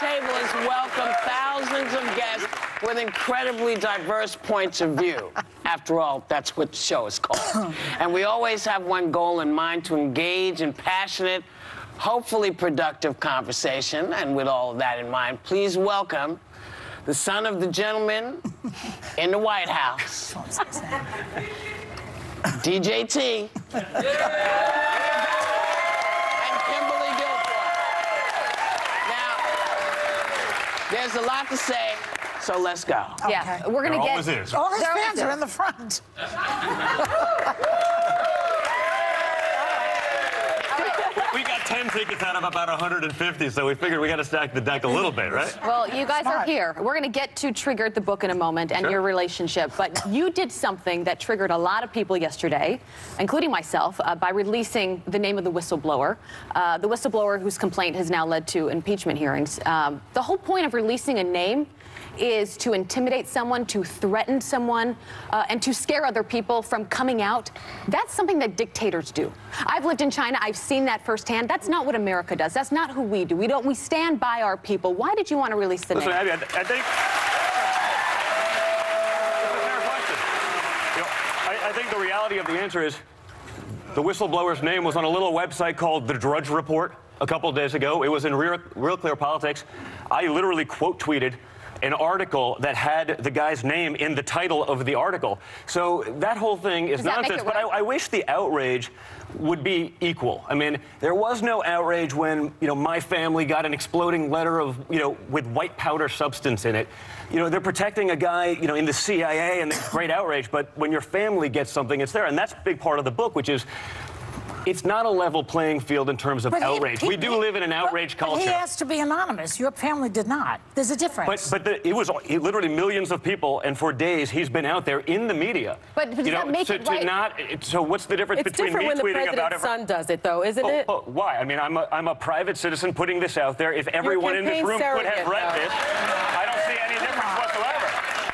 table has welcomed thousands of guests with incredibly diverse points of view. After all, that's what the show is called. And we always have one goal in mind: to engage in passionate, hopefully productive conversation. And with all of that in mind, please welcome the son of the gentleman in the White House, DJT. There's a lot to say, so let's go. Yeah, okay. We're going to get... Always is. All his fans are in the front. We got 10 tickets out of about 150, so we figured we got to stack the deck a little bit, right? Well, you guys Smart. are here. We're going to get to Triggered, the book, in a moment, and Sure. your relationship. But you did something that triggered a lot of people yesterday, including myself, by releasing the name of the whistleblower. The whistleblower whose complaint has now led to impeachment hearings. The whole point of releasing a name is to intimidate someone, to threaten someone, and to scare other people from coming out. That's something that dictators do. I've lived in China. I've seen that firsthand. That's not what America does. That's not who we do. We stand by our people. Why did you want to release the Listen, name? Abby, I think... It's a fair question. You know, I think the reality of the answer is the whistleblower's name was on a little website called The Drudge Report a couple of days ago. It was in Real Clear Politics. I literally quote tweeted an article that had the guy's name in the title of the article. So that whole thing is nonsense. But I wish the outrage would be equal. I mean, there was no outrage when, my family got an exploding letter of, with white powder substance in it. They're protecting a guy, in the CIA, and there's great outrage. But when your family gets something, it's there. And that's a big part of the book, which is, it's not a level playing field in terms of outrage. We do live in an outrage culture. He asked to be anonymous. Your family did not. There's a difference. But it was literally millions of people, and for days he's been out there in the media. But does that make it right? So what's the difference between me tweeting about it? It's different when the president's son does it, though, isn't it? Why? I mean, I'm a private citizen putting this out there. If everyone in this room could have read this, I don't see any difference whatsoever.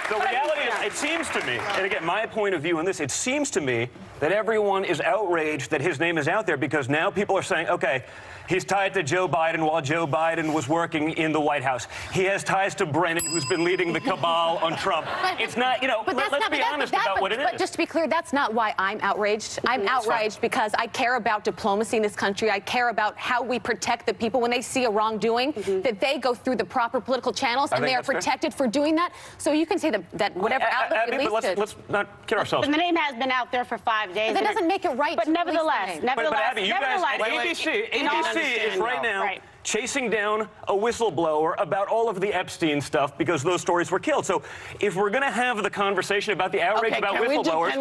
The reality is, it seems to me, and again, my point of view on this, it seems to me that everyone is outraged that his name is out there because now people are saying, okay, he's tied to Joe Biden while Joe Biden was working in the White House. He has ties to Brennan, who's been leading the cabal on Trump. It's not, let's be honest about what it is. But just to be clear, that's not why I'm outraged. I'm outraged because I care about diplomacy in this country. I care about how we protect the people when they see a wrongdoing, that they go through the proper political channels, and they are protected for doing that. So you can say that whatever outlet released it. Let's not kid ourselves. But the name has been out there for 5 days. That doesn't make it right. But nevertheless, But Abby, you guys, ABC is right now chasing down a whistleblower about all of the Epstein stuff because those stories were killed. So if we're going to have the conversation about the outrage about whistleblowers,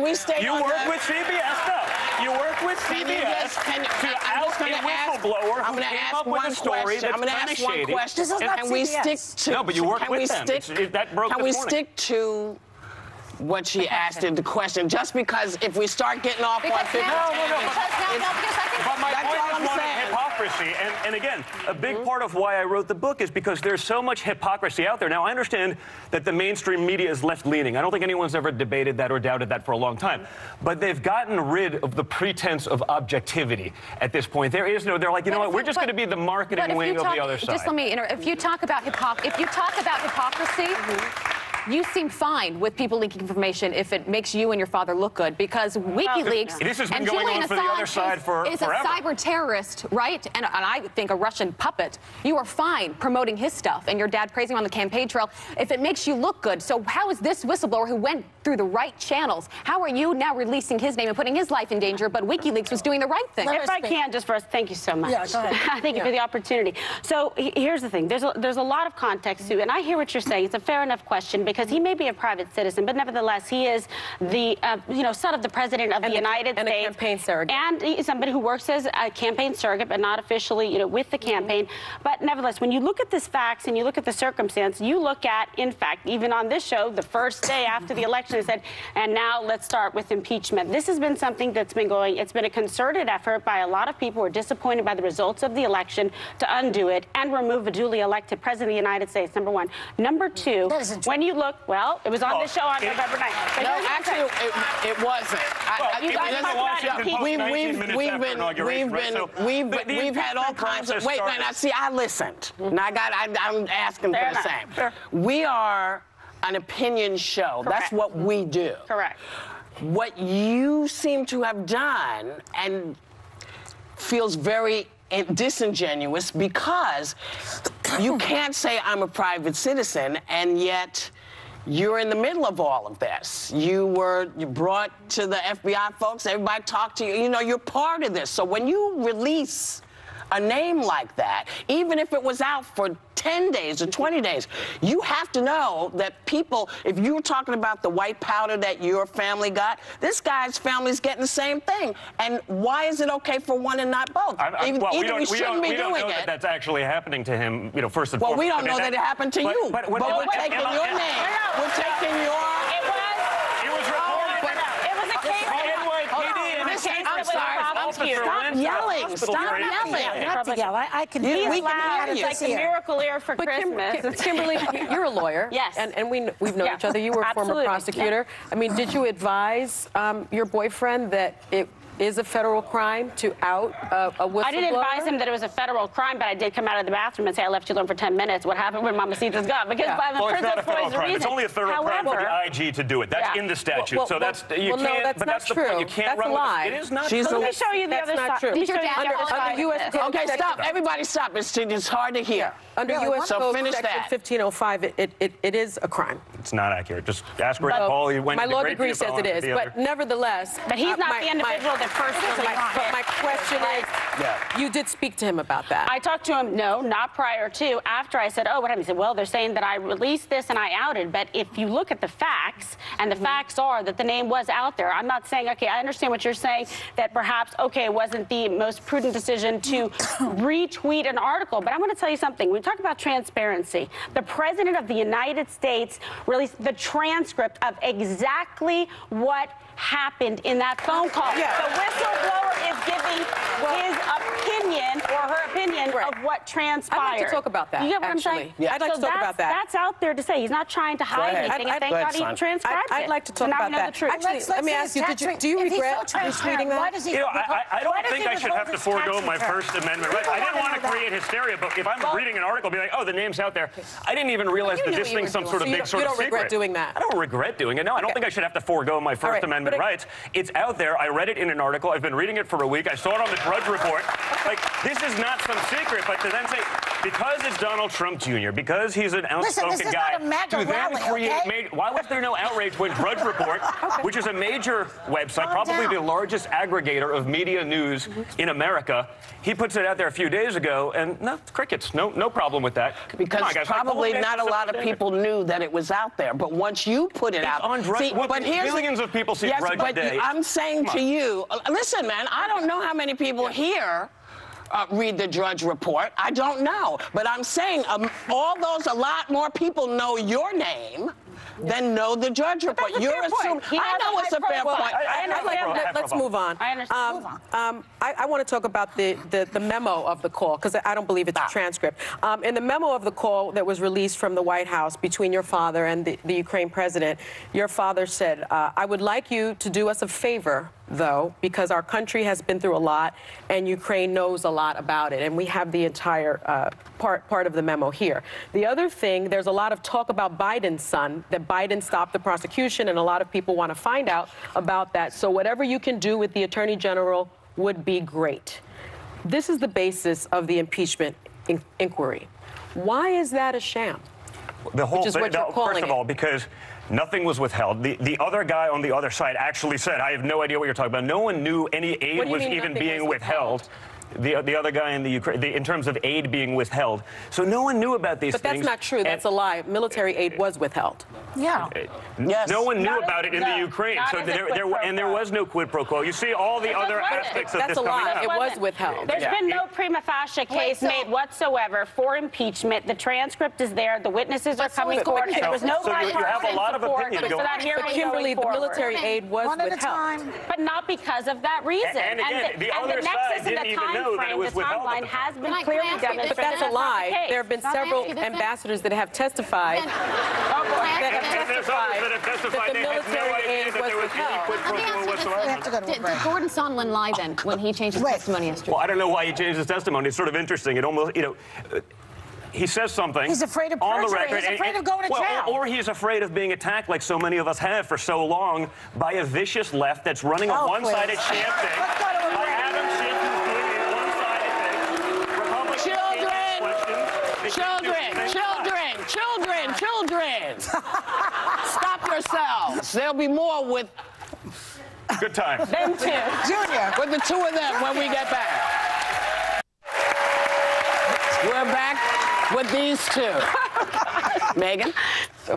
you work with CBS stuff. You work with CBS to out a whistleblower who came up with a story that's kind of shady. This is not Can we stick to... No, but you work with them. That broke Can we this morning. stick to what she asked in the question? Just because if we start getting off on 50... But my point is one of hypocrisy. And again, a big part of why I wrote the book is because there's so much hypocrisy out there. Now, I understand that the mainstream media is left-leaning. I don't think anyone's ever debated that or doubted that for a long time. But they've gotten rid of the pretense of objectivity at this point. There is no... They're like, you know what? We're just going to be the marketing wing of the other side. Just let me interrupt. If you talk about hypocrisy... You seem fine with people leaking information if it makes you and your father look good, because WikiLeaks this has been and going Julian on for the other side is forever. a cyber terrorist, right? And I think a Russian puppet. You are fine promoting his stuff, and your dad praising him on the campaign trail if it makes you look good. So how is this whistleblower who went through the right channels, how are you now releasing his name and putting his life in danger, but WikiLeaks was doing the right thing? If I can, just first, thank you so much. Yeah, go ahead. Thank you for the opportunity. So here's the thing. There's a lot of context to, and I hear what you're saying. It's a fair enough question because he may be a private citizen, but nevertheless, he is the son of the president of the United States. And a campaign surrogate. And he's somebody who works as a campaign surrogate, but not officially, with the campaign. But nevertheless, when you look at this facts and you look at the circumstance, you look at, in fact, even on this show, the first day after the election, they said, and now let's start with impeachment. This has been something that's been going, it's been a concerted effort by a lot of people who are disappointed by the results of the election to undo it and remove a duly elected president of the United States, number one. Number two, when you look, well, it was on the show on November 9th. But No, here's the actually, thing. it wasn't. You guys talked about impeachment. We've had all kinds of. Wait, now see, I listened. Now I'm asking Fair for the enough. same. Fair. We are an opinion show. That's Correct. what we do. Correct. What you seem to have done and feels very disingenuous because you can't say I'm a private citizen and yet you're in the middle of all of this. You brought to the FBI folks, everybody talked to you. You know, you're part of this. So when you release a name like that, even if it was out for 10 days or 20 days, you have to know that people, if you're talking about the white powder that your family got, this guy's family's getting the same thing. And why is it okay for one and not both? We shouldn't be doing know it. that that's actually happening to him, you know, first and Well, foremost. we don't know that it happened to you. But we're taking your name. We're taking your... It was reported. It was a case. I'm sorry. Stop yelling. Stop yelling. Not to yell. I can We hear can it. hear It's you. like the miracle ear for Christmas. Kimberly, you're a lawyer. Yes. And we've known Yeah. each other. You were a former Absolutely. prosecutor. I mean, did you advise your boyfriend that it is a federal crime to out a whistleblower? I didn't advise him that it was a federal crime, but I did come out of the bathroom and say, I left you alone for 10 minutes. What happened when Mamacita's gone? Because by the Well, it's Princess not a federal Boy's crime. reason. It's only a federal crime for However, the IG to do it. That's Yeah. in the statute. Well, so that's you well, no, can't. that's but not that's the true. point. You can't That's run a with lie. it. It is not She's true. Let me show you the That's other not side. true. Let me show you the Under other side of US this. code Okay, stop. Everybody stop. It's hard to hear. Under Really, U.S. So Code finish Section that. 1505, it is a crime. It's not accurate. Just ask Ray Well, Paul. He went my into law great degree detail says it on is, the but other. nevertheless. But he's not the individual that first released it. But my question is, you did speak to him about that. I talked to him, no, not prior to. After I said, oh, what happened? He said, well, they're saying that I released this and I outed. But if you look at the facts, and the facts are that the name was out there, I'm not saying, okay, I understand what you're saying, that perhaps, okay, it wasn't the most prudent decision to retweet an article. But I'm going to tell you something. We talk about transparency. The President of the United States released the transcript of exactly what happened in that phone call. Yeah. The whistleblower is giving his opinion or her opinion Right. of what transpired. I'd like to talk about that, You get what actually. I'm saying? Yeah. I'd like to talk about that. That's out there to say. He's not trying to hide ahead. anything. And thank I'd- Go ahead, God he son. transcribed it. I'd like to So talk now about we know that. the truth. Actually, let me ask you, do you regret retweeting that? Why does he? You know, I don't why does think he I should have to withhold his forego tax my return? First Amendment rights. People I didn't wanna want to know create that. hysteria, but if I'm reading an article, be like, oh, the name's out there. I didn't even realize You that knew this you were thing's some doing sort of it. big You sort of don't secret. regret doing that? I don't regret doing it. No, I don't think I should have to forego my First right, Amendment but rights. It's out there. I read it in an article. I've been reading it for a week. I saw it on the Drudge Report. Like, this is not some secret, but to then say, because it's Donald Trump Jr., because he's an outspoken this is guy, not a MAGA to then rally, create okay? why was there no outrage when Drudge Report, which is a major website, Calm probably down. the largest aggregator of media news in America, he puts it out there a few days ago, and no, crickets. No problem with that. Because Come on, guys, probably like, not a lot of people knew that it was out there. But once you put it out, on Drudge. see, Well, but here's millions of people see yes, Drudge but today. I'm saying to you, listen, man, I don't know how many people here read the Drudge Report. I don't know. But I'm saying a lot more people know your name than know the Drudge Report. that's a You're fair point. assuming. He I has know a it's a high fair profile. point. I'd like, let's move on. I understand. Move on. I want to talk about the memo of the call, because I don't believe it's a transcript. In the memo of the call that was released from the White House between your father and the Ukraine president, your father said, I would like you to do us a favor, though, because our country has been through a lot and Ukraine knows a lot about it. And we have the entire part of the memo here. The other thing, there's a lot of talk about Biden's son, that Biden stopped the prosecution, and a lot of people want to find out about that. So whatever you can do with the Attorney General would be great. This is the basis of the impeachment inquiry. Why is that a sham? The whole Which is thing, what you're calling first of it. all, because nothing was withheld. The other guy on the other side actually said, I have no idea what you're talking about. No one knew any What aid do you was mean even nothing being was withheld. The other guy in the Ukraine, in terms of aid being withheld. So no one knew about these But things. that's not true. That's a lie. Military aid was withheld. Yeah. Yes. No one knew Not about as- it in the no, Ukraine. not So as a quid pro there quo. was no quid pro quo. You see all the other wasn't. aspects of That's this a coming lie. up. It was wasn't. withheld. There's Yeah. been no prima facie case so- made whatsoever for impeachment. The transcript is there. The witnesses are coming but- forward. but- And there was no So you have a bipartisan lot of support opinion for going that on. hearing But Kimberly, going the forward. military aid was One at a withheld. time. But not because of that reason. And again, the other nexus side and didn't the even know know that it was the withheld timeline at the has time. been Can I clearly ask you this? But demonstrated. that's a lie. case. There have been Can I several ask you this then? ambassadors that have testified. Then- And there's others that have testified that the they had no military idea aid that was there was any withheld. quid pro Let me quo ask you this whatsoever. then. have to go to a Did break. Gordon Sondland lie then when he changed his Wait. testimony yesterday? Well, I don't know why he changed his testimony. It's sort of interesting. It almost, he says something. He's afraid of on the perjury. record. He's afraid of going to jail. Or he's afraid of being attacked, like so many of us have for so long, by a vicious left that's running a Oh, one-sided please. champ thing. Let's go to a By break. Adam Schiff, who's doing a one-sided thing. Republicans can't ask questions. They can't do anything. Children. Stop yourselves. There'll be more with Good time. Them too. Junior. the two of them when we get back. We're back with these two. Megan?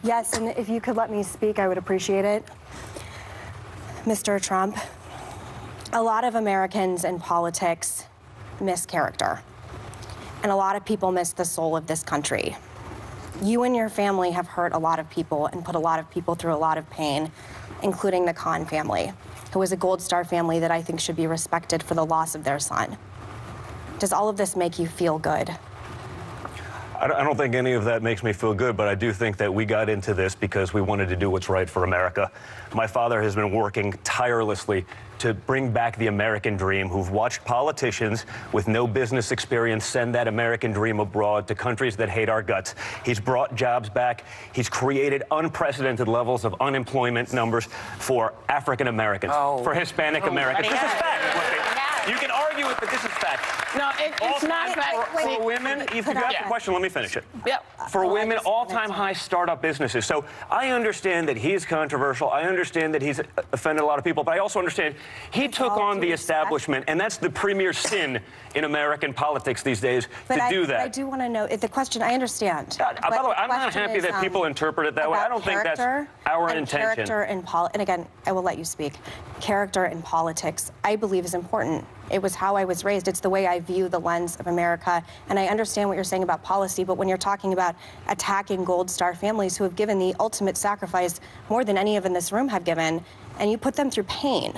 Yes, and if you could let me speak, I would appreciate it. Mr. Trump, a lot of Americans in politics miss character, and a lot of people miss the soul of this country. You and your family have hurt a lot of people and put a lot of people through a lot of pain, including the Khan family, who is a Gold Star family that I think should be respected for the loss of their son. Does all of this make you feel good? I don't think any of that makes me feel good, but I do think that we got into this because we wanted to do what's right for America. My father has been working tirelessly to bring back the American dream, who've watched politicians with no business experience send that American dream abroad to countries that hate our guts. He's brought jobs back. He's created unprecedented levels of unemployment numbers for African Americans, for Hispanic Americans. This is fact. You can argue it, but this is fact. No, it's not fact. For women, if you got the question, let me finish it. Yep. For women, all-time high startup businesses. So I understand that he's controversial. I understand that he's offended a lot of people, but I also understand he took on the establishment, and that's the premier sin in American politics these days, to do that. But I do want to know, the question, I understand. By the way, I'm not happy that people interpret it that way. I don't think that's our intention. Character and again, I will let you speak. Character in politics, I believe, is important. It was how I was raised. It's the way I view the lens of America. And I understand what you're saying about policy, but when you're talking about attacking Gold Star families who have given the ultimate sacrifice more than any of in this room have given, and you put them through pain,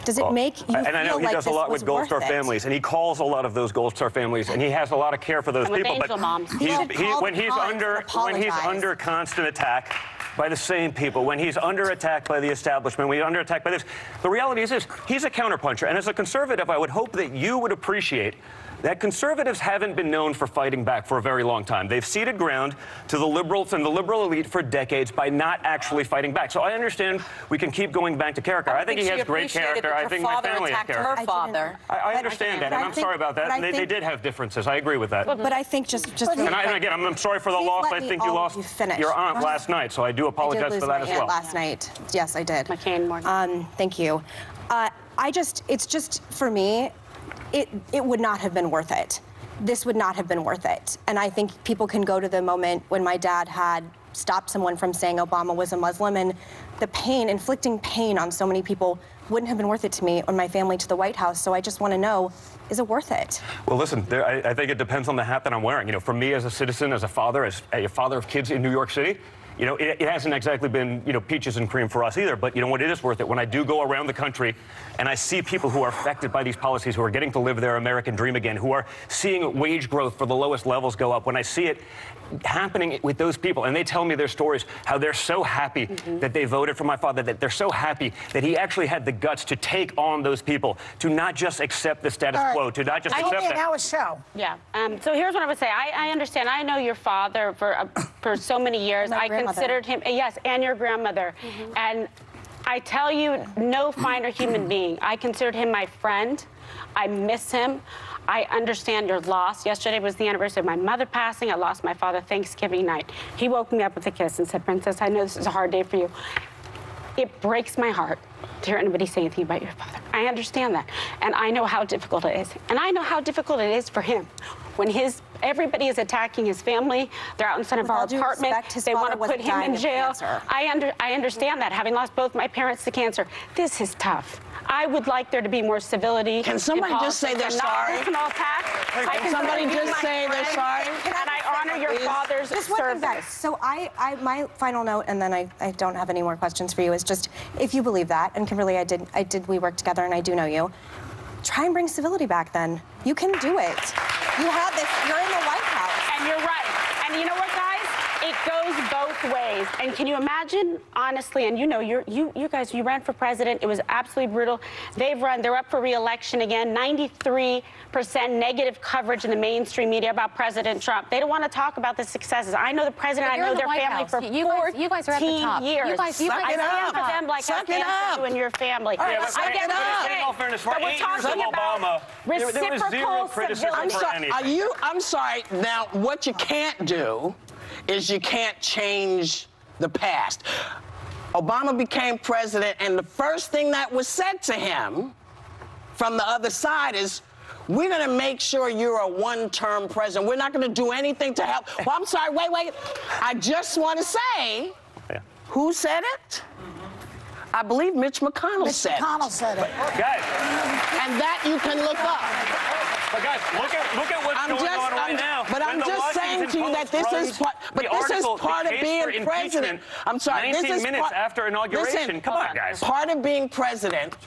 does it make you feel like this was worth it? And I know he does a lot with Gold Star families, and he calls a lot of those Gold Star families, and he has a lot of care for those And with people. angel moms. When he's under constant attack by the same people, when he's under attack by the establishment, when he's under attack by this, the reality is this: he's a counterpuncher. And as a conservative, I would hope that you would appreciate that conservatives haven't been known for fighting back for a very long time. They've ceded ground to the liberals and the liberal elite for decades by not actually fighting back. So I understand we can keep going back to character. I think he has great character. I think my family has character. Her father. I understand that, and I'm sorry about that. And they did have differences. I agree with that. But I think just And again, I'm sorry for the Please loss. let I me- think you oh, lost you finished. your aunt last night, so I do I did apologize lose for that my as aunt well. last night. Yes, I did. McCain Morgan. Thank you. It's just, for me, it would not have been worth it. This would not have been worth it. And I think people can go to the moment when my dad had stopped someone from saying Obama was a Muslim, and the pain, inflicting pain on so many people wouldn't have been worth it to me or my family to the White House. So I just want to know, is it worth it? Well, listen, I think it depends on the hat that I'm wearing. You know, for me as a citizen, as a father of kids in New York City, you know, it hasn't exactly been, you know, peaches and cream for us either. But you know what, it is worth it when I do go around the country and I see people who are affected by these policies, who are getting to live their American dream again, who are seeing wage growth for the lowest levels go up. When I see it happening with those people, and they tell me their stories, how they're so happy that they voted for my father, that they're so happy that he actually had the guts to take on those people, to not just accept the status quo, to not just accept Only an that. hour show. Yeah. So here's what I would say. I understand. I know your father for so many years. My I grandmother. considered him, yes, and your grandmother. And I tell you, no finer human being. I considered him my friend. I miss him. I understand your loss. Yesterday was the anniversary of my mother passing. I lost my father Thanksgiving night. He woke me up with a kiss and said, "Princess, I know this is a hard day for you." It breaks my heart to hear anybody say anything about your father. I understand that. And I know how difficult it is. And I know how difficult it is for him. When everybody is attacking his family, they're out in front of our apartment, they want to put him in jail. I understand that, having lost both my parents to cancer. This is tough. I would like there to be more civility. Can somebody just say they're sorry? Can somebody just say they're sorry? And I honor your father's Just one thing back. service. So my final note, and then I don't have any more questions for you, is just, if you believe that, and Kimberly, we work together and I do know you, try and bring civility back then. You can do it. You have this, you're in the White House. And you're right. And you know what, guys? It goes both ways. And can you imagine, honestly, and you know, you guys, you ran for president. It was absolutely brutal. They're up for re-election again. 93% negative coverage in the mainstream media about President Trump. They don't want to talk about the successes. I know the president, I know their family for 14 you guys are at the top. years. You guys I stand for them like I stand for you and your family. Yeah, I get what in all fairness, for but we're 8 years of talking about Obama, there was zero reciprocal criticism civility. for anything. I'm sorry. Now, what you can't do is you can't change the past. Obama became president, and the first thing that was said to him from the other side is, we're going to make sure you're a one-term president. We're not going to do anything to help. Well, I'm sorry, wait. I just want to say, who said it? I believe Mitch McConnell said it. Mitch McConnell said it. Guys. And that you can look up. But guys, look at what's going on right now. But I'm just saying to you that this is part. But this is part of being president. I'm sorry. 19 minutes after inauguration. Listen, come on, guys. Part of being president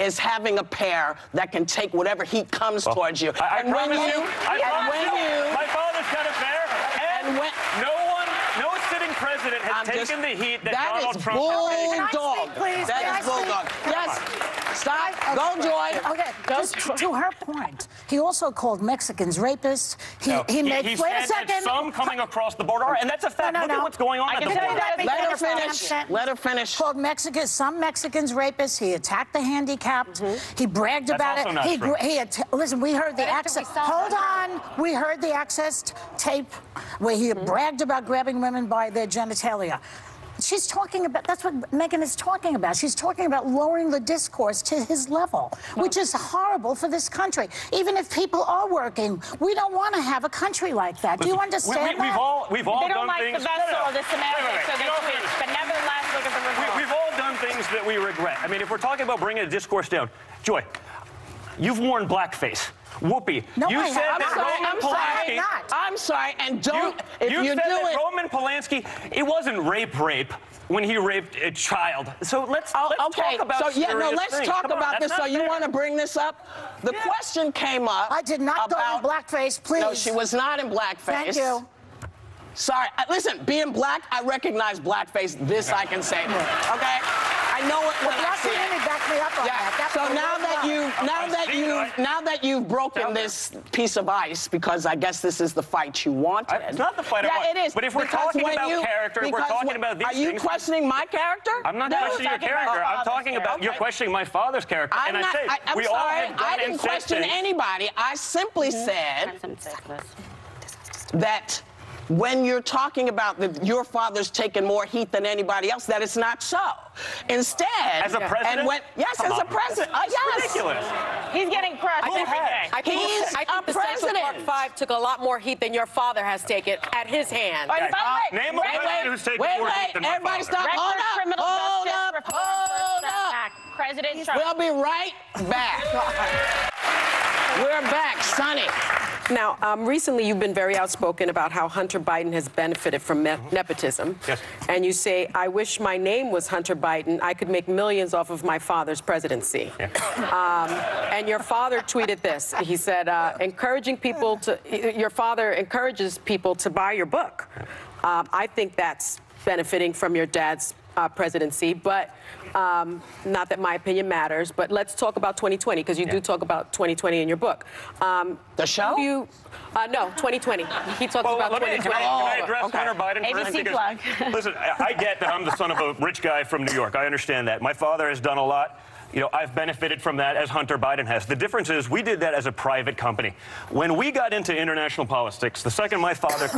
is having a pair that can take whatever heat comes towards you. I promise you, my father's got a pair, and no sitting president has taken the heat that Donald Trump has taken. Bulldog. That is bulldog. Yes. Stop. Go, Joy. Okay, just to her point, he also called Mexicans rapists. He made. He Wait a said second. that some coming across the border, and that's a fact. Look at what's going on at the border. Let her finish. Let her finish. Called some Mexicans rapists. He attacked the handicapped. He bragged about also it. not true. Listen, we heard the access. Hold on. We heard the accessed tape where he bragged about grabbing women by their genitalia. She's talking about, that's what Megyn is talking about. She's talking about lowering the discourse to his level, which is horrible for this country. Even if people are working, we don't want to have a country like that. Do you understand that? We've all They don't done like things. the vessel of the Samaritan, so they tweet. But nevertheless, look at the result. We've all done things that we regret. I mean, if we're talking about bringing a discourse down, Joy, you've worn blackface. Whoopi, No, you I said haven't. that Roman Polanski. I'm sorry, and don't. If you said do that it, Roman Polanski, it wasn't rape when he raped a child. So let's talk about let's talk about this. So you want to bring this up? The question came up. I did not go in blackface, please. No, she was not in blackface. Thank you. Sorry. Listen, being black, I recognize blackface. This I can say. Okay? I know it when I see it. Back me up on that. So now that you've broken this piece of ice, because I guess this is the fight you wanted. It's not the fight I want. Yeah, it is. But if we're talking about character, if we're talking about these things. Are you questioning my character? I'm not questioning your character. I'm talking about you're questioning my father's character. I'm sorry. I didn't question anybody. I simply said that when you're talking about your father's taken more heat than anybody else, that it's not so. Instead, as a president, as a president, yes, ridiculous. He's getting crushed every day. I think the Central Park 5 took a lot more heat than your father has taken at his hand. Name a president who's taken more heat than my father. Stop. Hold up. President Trump. We'll be right back. We're back, Sonny. Now, recently you've been very outspoken about how Hunter Biden has benefited from nepotism. Yes. And you say, I wish my name was Hunter Biden. I could make millions off of my father's presidency. Yeah. And your father tweeted this. He said, your father encourages people to buy your book. I think that's benefiting from your dad's presidency, but not that my opinion matters, but let's talk about 2020, because you do talk about 2020 in your book. The show? No, 2020. He talks about 2020. Can I address Hunter Biden first? ABC plug. Listen, I get that I'm the son of a rich guy from New York. I understand that. My father has done a lot. You know, I've benefited from that as Hunter Biden has. The difference is we did that as a private company. When we got into international politics, the second my father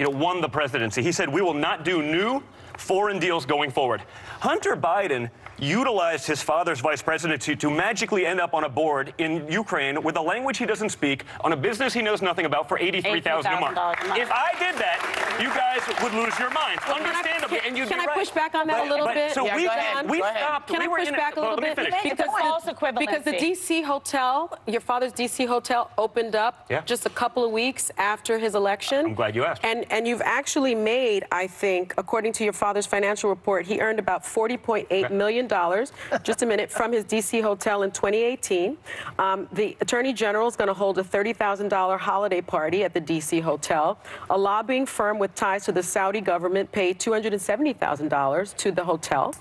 won the presidency, he said, we will not do new foreign deals going forward. Hunter Biden utilized his father's vice presidency to magically end up on a board in Ukraine with a language he doesn't speak, on a business he knows nothing about, for $83,000 a month. If I did that, you guys would lose your minds, understandably, and you'd be right. Can I push back on that a little bit? So we stopped. Can I push back a little bit? Because the D.C. hotel, your father's D.C. hotel, opened up just a couple of weeks after his election. I'm glad you asked. And you've actually made, I think, according to your father, father's financial report, he earned about $40.8 million, just a minute, from his D.C. hotel in 2018. The Attorney General is going to hold a $30,000 holiday party at the D.C. hotel. A lobbying firm with ties to the Saudi government paid $270,000 to the hotel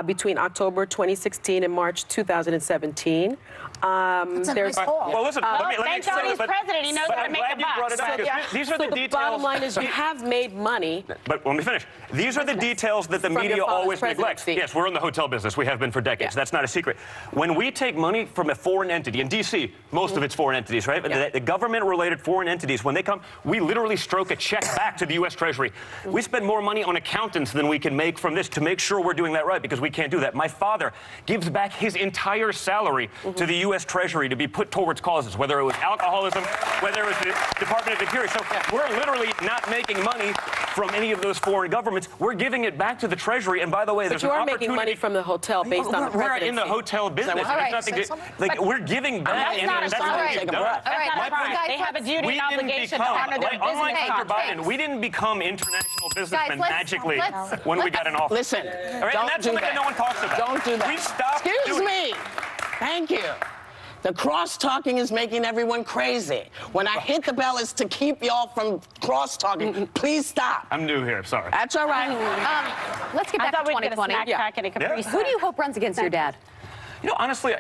between October 2016 and March 2017. It's a nice haul. Well, listen, let me thank God he's president. He knows how to make a buck. These are the details. The bottom line is you have made money. But let me finish. These are the details that the From media your father's always neglects. presidency. Yes, we're in the hotel business. We have been for decades. Yeah. That's not a secret. When we take money from a foreign entity, in D.C., most of it's foreign entities, right? Yeah. The government-related foreign entities, when they come, we literally stroke a check back to the U.S. Treasury. We spend more money on accountants than we can make from this to make sure we're doing that right, because we can't do that. My father gives back his entire salary to the U.S. Treasury to be put towards causes, whether it was alcoholism, whether it was the Department of Interior. So we're literally not making money from any of those foreign governments. We're giving it back to the Treasury. And by the way, But there's you an are opportunity. making money from the hotel based on the We're presidency. in the hotel business. All right, It's nothing say to, something. like, we're giving back. That's not a That's crime. what Take we've a done. breath. That's not My a crime. point- They have a duty we and didn't obligation to become, honor their unlike business Hunter contracts. Biden, we didn't become international businessmen let's- magically let's- when we got in office. Listen, All right, don't and that's do something that no one talks about. Don't do that. We stopped Excuse doing me. Thank you. The cross-talking is making everyone crazy. When I hit the bell, it's to keep y'all from cross-talking. Please stop. I'm new here, sorry. That's all right. Let's get I back to thought we'd get a 2020. snack pack and a Capri Who do you hope runs against your dad? You know, honestly,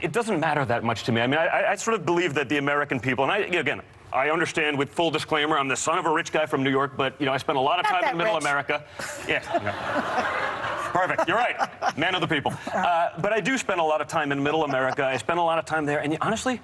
it doesn't matter that much to me. I mean, I sort of believe that the American people, and again, I understand, with full disclaimer, I'm the son of a rich guy from New York, but, you know, I spent a lot of Not time that in Middle rich. America. Yes. Perfect. You're right. Man of the people. But I do spend a lot of time in Middle America. I spend a lot of time there, and honestly,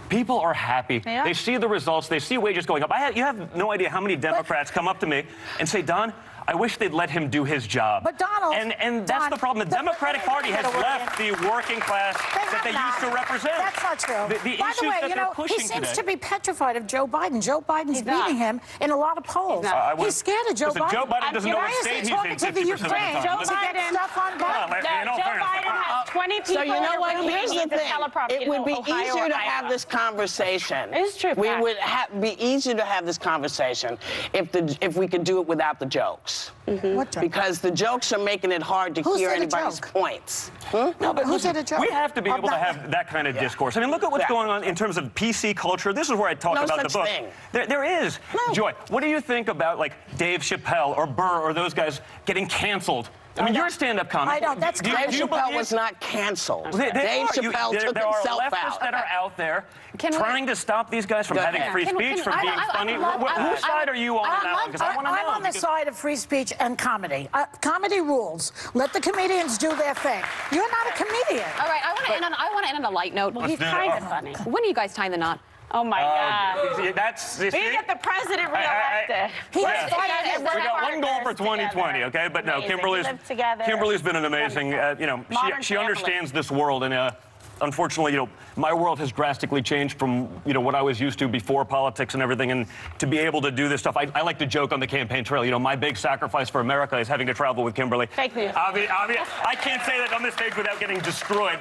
people are happy. Yeah. They see the results. They see wages going up. You have no idea how many Democrats come up to me and say, Don, I wish they'd let him do his job. But Donald, and that's Don, the problem. The Democratic Party has left the working class that they used to represent. That's not true. The By issues the way, that you they're know, pushing he seems today. to be petrified of Joe Biden. Joe Biden's He's not. beating him in a lot of polls. not. He's scared of Joe Listen, Biden. Joe Biden doesn't know Why what is state he he's talking in to the 50% of the Ukraine time? to Listen, get stuff on Come on, Biden? in all Joe fairness, Biden has 20 people. So you know what? in the room. Here's He the needs a thing. teleprompter It would be in Ohio easier or to Iowa. have this conversation. It's true, We fact. would be easier to have this conversation if we could do it without the jokes. What joke? Because the jokes are making it hard to Who hear said a anybody's joke? points. No, but Who listen, said a joke? we have to be able to have that kind of discourse. I mean, look at what's Yeah. going on in terms of PC culture. This is where I talk No about the such book. thing. There is. No. Joy, what do you think about, like, Dave Chappelle or Burr or those guys getting canceled? I mean, you're a stand-up comic. I don't. That's Do you- Dave do you Chappelle believe- was not canceled. They Dave are. Chappelle took there himself are leftists out. that are out there Can we- trying to stop these guys from Go having ahead. free Can we- speech, can- from I- being I- funny. I love- Whose side are you on that one? Because I want to know. I'm on the because- side of free speech and comedy. Comedy rules. Let the comedians do their thing. You're not a comedian. All right, I want to end on a light note. Let's He's do it. kind Oh. of funny. When are you guys tying the knot? Oh my God. See, that's We get the president reelected. He Yeah. was fired. Together, We got one goal for 2020, okay? But no, Amazing. Kimberly's We live together. Kimberly's been an amazing, you know, Modern she family. understands this world, and unfortunately, you know, my world has drastically changed from, you know, what I was used to before politics and everything, and to be able to do this stuff, I like to joke on the campaign trail. You know, my big sacrifice for America is having to travel with Kimberly. Fake news. I can't say that on this stage without getting destroyed,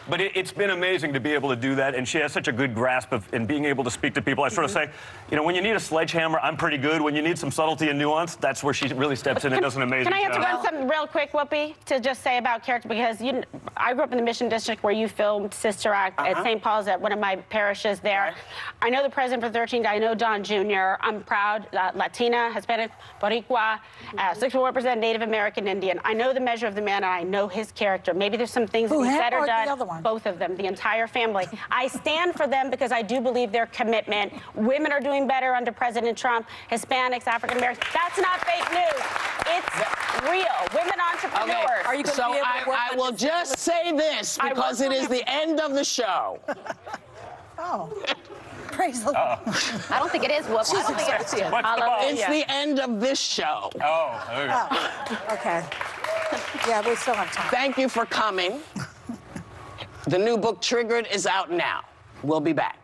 but it's been amazing to be able to do that, and she has such a good grasp of in being able to speak to people. I sort of say, you know, when you need a sledgehammer, I'm pretty good. When you need some subtlety and nuance, that's where she really steps in and does an amazing Can I have to job. go on something real quick, Whoopi, to just say about character? Because I grew up in the Mission District where you filmed Sister Act at St. Paul's, at one of my parishes there. Right. I know the president for 13. I know Don Jr. I'm proud, Latina, Hispanic, Boricua, 64% Native American Indian. I know the measure of the man, and I know his character. Maybe there's some things Who, that he him said or or the done. other one? Both of them, the entire family. I stand for them because I do believe their commitment. Women are doing better under President Trump. Hispanics, African Americans. That's not fake news. It's real. Women entrepreneurs. Are you going to So be able to work I on will this? just say this I because work it on is it. the end of the show. Oh, praise the Lord. I don't think it is. Whoopi. I don't think it is. What's the ball? Hallelujah. It's the end of this show. Oh, there you go. Okay. Yeah, we still have time. Thank you for coming. The new book, Triggered, is out now. We'll be back.